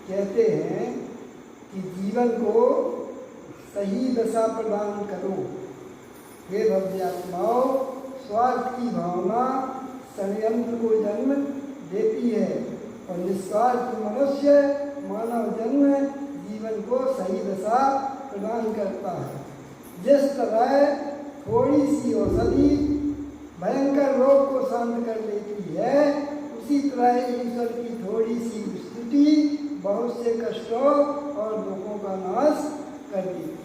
कहते हैं कि जीवन को सही दशा प्रदान करो। हे भव्यात्माओं, स्वार्थ की भावना षड्यंत्र को जन्म देती है और निस्वार्थ मनुष्य मानव जन्म जीवन को सही दशा प्रदान करता है। जिस तरह थोड़ी सी औषधि भयंकर रोग को शांत कर देती है, उसी तरह ईश्वर की थोड़ी सी स्तुति बहुत से कष्टों और दुखों का नाश कर देती है।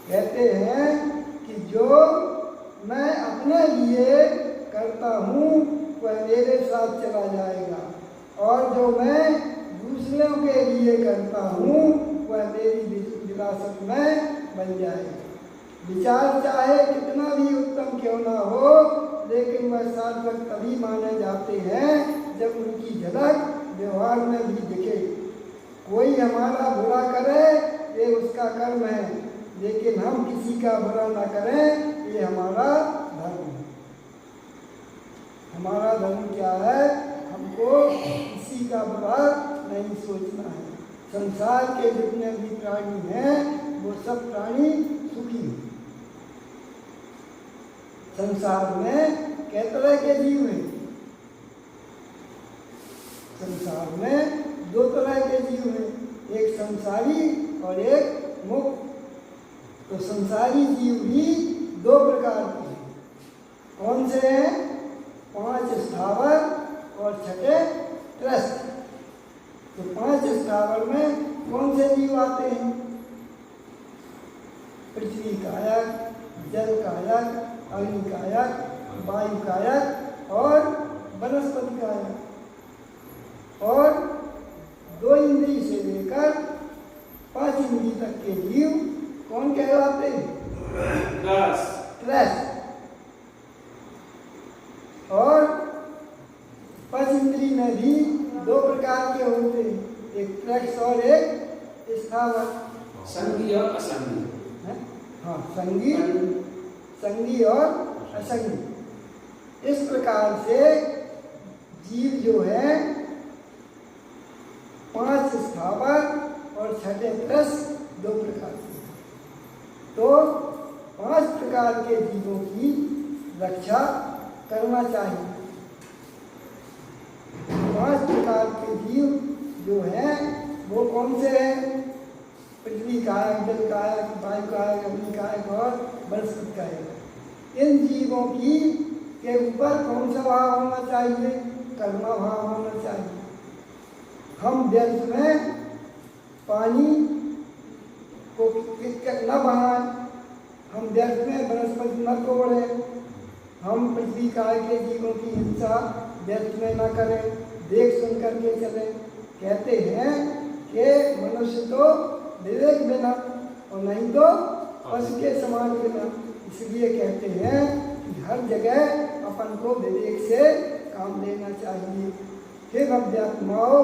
कहते हैं कि जो मैं अपने लिए करता हूँ वह मेरे साथ चला जाएगा, और जो मैं दूसरों के लिए करता हूँ वह मेरी विरासत में बन जाएगा। विचार चाहे कितना भी उत्तम क्यों ना हो, लेकिन वह सार्थक तभी माने जाते हैं जब उनकी झलक व्यवहार में भी दिखे। कोई हमारा बुरा करे ये उसका कर्म है, लेकिन हम किसी का बुरा ना करें ये हमारा धर्म है। हमारा धर्म क्या है? हमको किसी का बुरा नहीं सोचना है। संसार के जितने भी प्राणी हैं वो सब प्राणी सुखी हैं। संसार में कई तरह के जीव हैं। संसार में दो तरह के जीव हैं, एक संसारी और एक मुक्त। तो संसारी जीव भी दो प्रकार के हैं। कौन से हैं? 5 स्थावर और 6 त्रस्त। तो 5 स्थावर में कौन से जीव आते हैं? पृथ्वी कायक, जल कायक, अग्नि कायक, वायु कायक और वनस्पति कायक। और 2 इंद्रिय से लेकर 5 इंद्रिय तक के जीव कौन कहलाते हैं? त्रस्त। और 5 इंद्रिय में भी 2 प्रकार के होते हैं, एक त्रस्त और एक स्थावर। संगी और असंगी। हाँ, संगी और असंगी। इस प्रकार से जीव जो है 5 स्थावर और 6 त्रस्त 2 प्रकार के। तो 5 प्रकार के जीवों की रक्षा करना चाहिए। 5 प्रकार के जीव जो हैं वो कौन से हैं? पृथ्वी कायक, जल कायक, वायु कायक, अग्नि कायक और वनस्पति कायक। इन जीवों की के ऊपर कौन सा भाव होना चाहिए? करुणा भाव होना चाहिए। हम व्यर्थ में पानी को न बहाएं, हम व्यर्थ में वनस्पति न तोड़ें, हम पृथ्वी काल के जीवों की हिंसा व्यर्थ में न करें, देख सुन करके चलें। कहते हैं कि मनुष्य तो विवेक बिना और नहीं तो पशु के समान गिरना। इसलिए कहते हैं कि हर जगह अपन को विवेक से काम लेना चाहिए। हे भव्यात्माओं,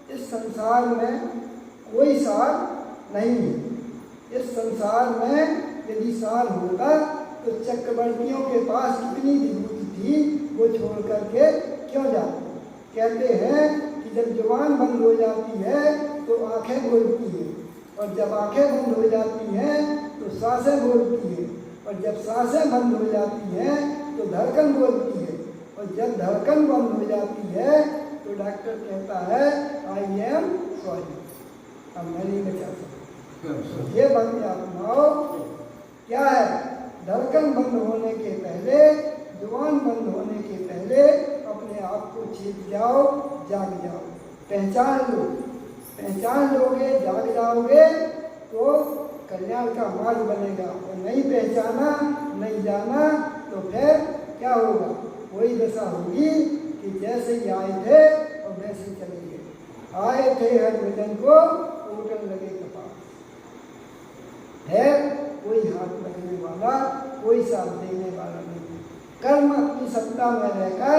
इस संसार में कोई सार नहीं है। इस संसार में यदि सार होता तो चक्रवर्तियों के पास कितनी विभूति थी, वो छोड़ करके क्यों जाते। कहते हैं कि जब जुबान बंद हो जाती है तो आंखें बोलती है, और जब आंखें बंद हो जाती हैं तो सांसें बोलती है, और जब सांसें बंद हो जाती हैं तो धड़कन बोलती है, और जब धड़कन बंद हो जाती है तो डॉक्टर कहता है आई एम सॉरी, अब मैं नहीं बचा सकता। ये बंद आत्माओं क्या है, धड़कन बंद होने के पहले, जुबान बंद होने के पहले अपने आप को चेत जाओ, जाग जाओ, पहचान लो। पहचान लोगे, जाग जाओगे तो कल्याण का मार्ग बनेगा। और नहीं पहचाना, नहीं जाना तो फिर क्या होगा, वही दशा होगी कि जैसे ही आए थे और वैसे ही चले गए। आए थे हर भजन को टूटन लगे कपाल, है कोई हाथ लगने वाला, कोई साथ देने वाला नहीं। कर्म अपनी सत्ता में रहकर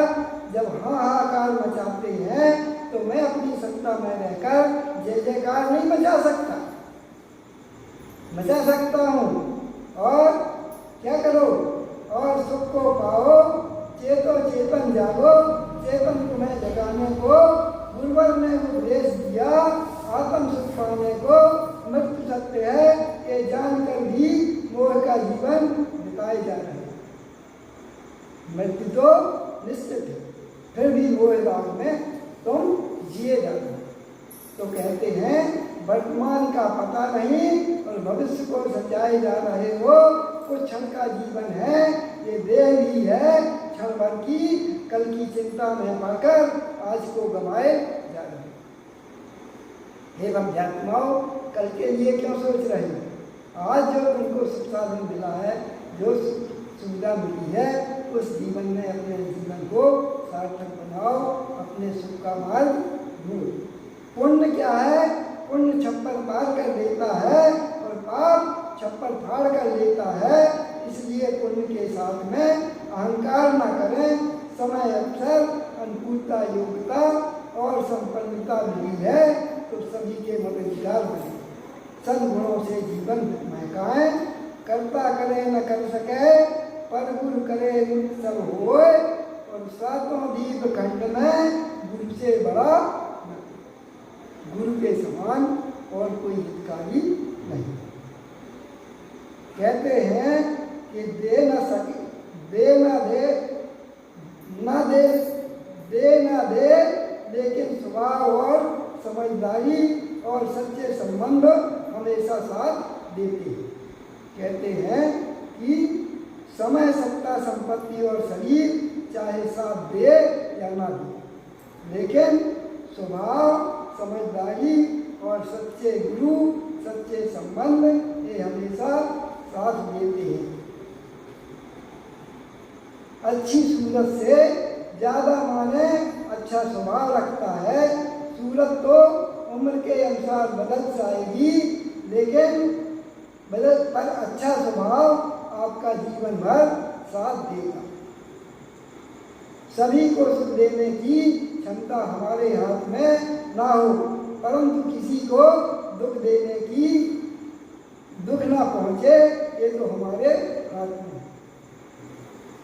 जब हाहाकार मचाते हैं तो मैं अपनी सत्ता में रहकर जय जयकार नहीं मचा सकता, मचा सकता हूँ। और क्या करो, और सुख को पाओ, चेतो चेतन जागो, चेतन तुम्हें जगाने को गुरुवर ने उपदेश दिया। आत्म सुख पाने को मृत्यु सत्य है, ये जानकर भी मोह का जीवन बिताए जा रहे हैं। मृत्यु तो निश्चित है, फिर भी मोह राग में तुम जिए जाते हो। तो कहते हैं वर्तमान का पता नहीं और भविष्य को सजाए जा रहे हो। कुछ क्षण का जीवन है, ये देह ही है क्षण भर की, कल की चिंता में पड़कर आज को गंवाए जा रहे हो। हे भव्यात्माओं, कल के लिए क्यों सोच रहे हो। आज जो तुमको सुख साधन मिला है, जो सुविधा मिली है, उस जीवन में अपने जीवन को सार्थक बनाओ, अपने सुख का मार्ग ढूंढो। पुण्य क्या है, पुण्य छप्पर पार कर लेता है और पाप छप्पर फाड़ कर लेता है। इसलिए पुण्य के साथ में अहंकार न करें। समय अवसर अनुकूलता योग्यता और संपन्नता मिली है तो सभी के मददगार बने। सद्गुणों से जीवन महकाएं, कर्ता करे न कर सके, पर गुरु करे नित्य सब होए, और सातों दीप खंड में गुरु से बड़ा न, गुरु के समान और कोई हितकारी नहीं। कहते हैं कि दे न सके, दे न दे, न दे, दे न दे, लेकिन स्वभाव और समझदारी और सच्चे संबंध हमेशा साथ देते हैं। कहते हैं कि समय, सत्ता, संपत्ति और शरीर चाहे साथ दे या ना दे, लेकिन स्वभाव, समझदारी और सच्चे गुरु, सच्चे संबंध ये हमेशा साथ देते हैं। अच्छी सूरत से ज़्यादा माने अच्छा स्वभाव रखता है। सूरत तो उम्र के अनुसार बदल जाएगी, लेकिन बदल पर अच्छा स्वभाव आपका जीवन भर साथ देगा। सभी को सुख देने की क्षमता हमारे हाथ में ना हो, परंतु किसी को दुख देने की, दुख ना पहुँचे, ये तो हमारे हाथ में है।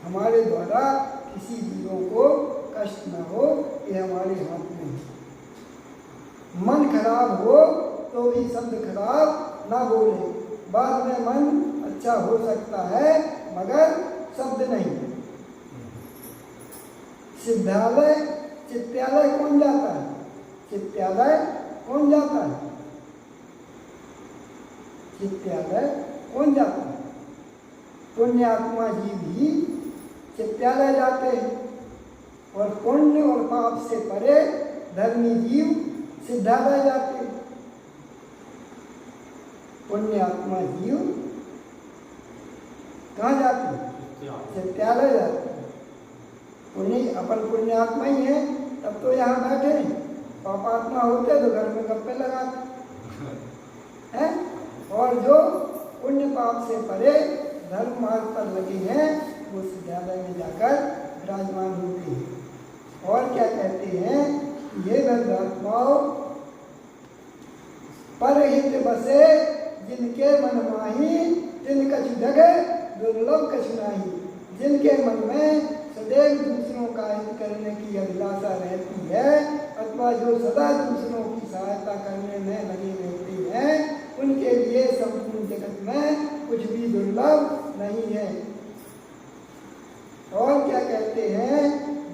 हमारे द्वारा किसी जीवों को कष्ट ना हो, ये हमारे हाथ में है। मन खराब हो तो भी शब्द खराब ना बोले। बाद में मन अच्छा हो सकता है मगर शब्द नहीं। सिद्धालय, चित्तालय कौन जाता है, चित्तालय कौन जाता है, चित्तालय कौन जाता है। पुण्यात्मा जीव ही चित्तालय जाते हैं, और पुण्य और पाप से परे धर्मी जीव सिद्धालय जाते हैं। पुण्यात्मा जीव कहाँ जाते हैं, चित्तालय जाते हैं। पुण्य, अपन पुण्यात्मा ही है तब तो यहाँ बैठे हैं। पापात्मा होते तो घर में गप्पे लगाते हैं। और जो पाप से परे धर्म मार्ग पर लगे हैं वो विद्यालय में जाकर विराजमान होते हैं। और क्या कहते हैं, ये धर्मात्माओं परहित बसे जिनके मन माही तिन कछु जगह दुर्लभ कछु नाही। जिनके मन में सदैव दूसरों का हित करने की अभिलाषा रहती है अथवा जो सदा दूसरों की सहायता करने में लगे रहते हैं उनके लिए संपूर्ण जगत में कुछ भी दुर्लभ नहीं है। और क्या कहते हैं,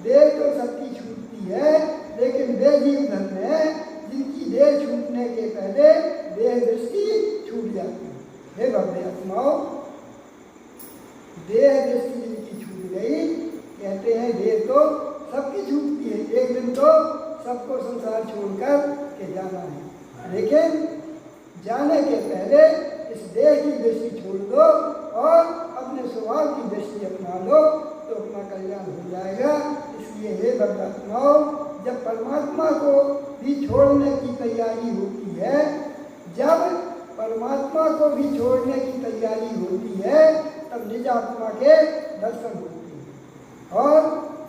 देह तो सबकी छूटती है लेकिन वे जीव धन है जिनकी देह छूटने के पहले देह दृष्टि छूट जाती है। हे भव्य आत्माओं, देह दृष्टि जिनकी छूट गई, कहते हैं देह तो सबकी छूटती है, एक दिन तो सबको संसार छोड़कर के जाना है, लेकिन जाने के पहले इस देह की दृष्टि छोड़ दो और अपने स्वभाव की दृष्टि अपना लो तो अपना कल्याण हो जाएगा। इसलिए हे भक्तात्माओं, जब परमात्मा को भी छोड़ने की तैयारी होती है, जब परमात्मा को भी छोड़ने की तैयारी होती है तब निज आत्मा के दर्शन होते हैं। और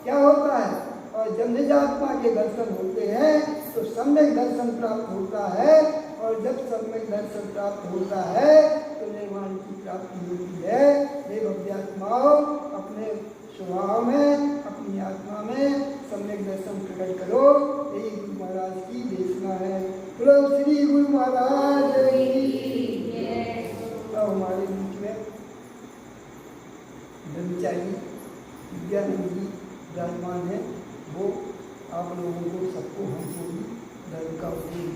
क्या होता है, और जब निज आत्मा के दर्शन होते हैं तो सम्यक दर्शन प्राप्त होता है, और जब सम्यक दर्शन प्राप्त होता है तो निर्वाण की प्राप्ति होती है। हे भव्यात्माओं, अपने स्वभाव में अपनी आत्मा में सम्यक दर्शन प्रकट करो, यही गुरु महाराज की देशना है। बोलो श्री गुरु महाराज की जय। अब हमारे बीच में ब्रह्मचारी विद्यानंद जी विराजमान है, वो आप लोगों को सबको हमको भी धर्म का उपदेश